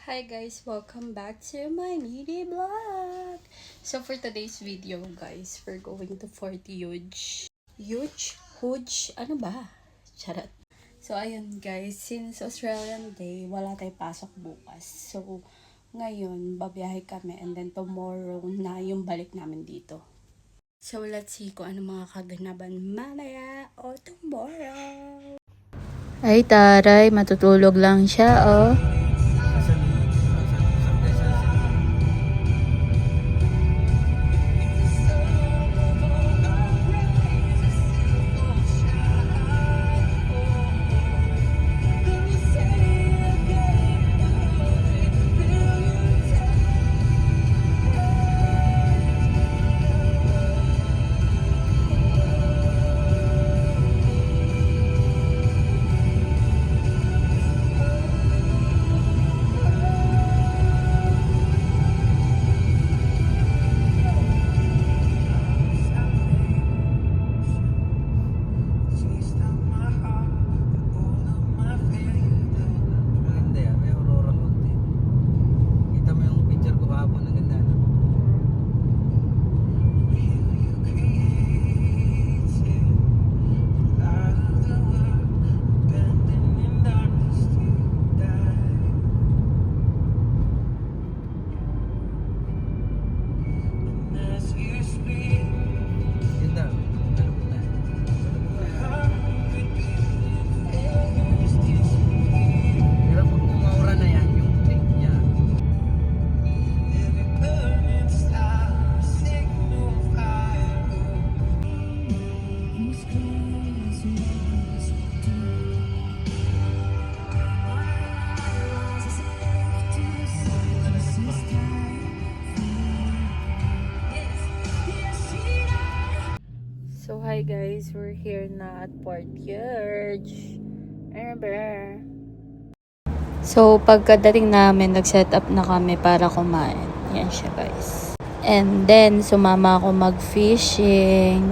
Hi guys, welcome back to my mini vlog. So for today's video guys, we're going to Fort Huge. Huge, ano ba? Charot. So ayun guys, since Australian Day, wala tayong pasok bukas. So ngayon, babiyahe kami and then tomorrow na yung balik namin dito. So let's see kung ano mga kaganapan mamaya o tomorrow. Ay taray, matutulog lang siya oh. So hi guys, we're here na at Fort Huge. Remember? So pagkadating namin, nag-set up na kami para kumain. Yan siya guys. And then sumama ako mag-fishing.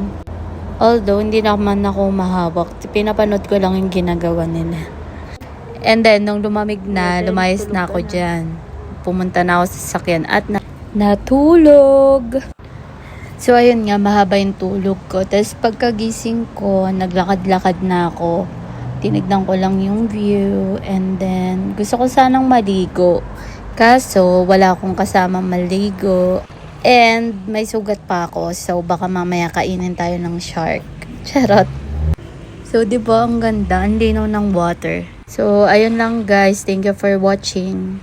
Although hindi naman ako mahawak, pinapanood ko lang yung ginagawa nila. And then nung lumamig na, lumayas na ako dyan. Pumunta na ako sa sasakyan at natulog. So, ayun nga, mahaba yung tulog ko. Tapos, pagkagising ko, naglakad-lakad na ako. Tinignan ko lang yung view. And then, gusto ko sanang maligo. Kaso, wala akong kasama maligo. And, may sugat pa ako. So, baka mamaya kainin tayo ng shark. Charot. So, diba, ang ganda. Ang linaw ng water. So, ayun lang guys. Thank you for watching.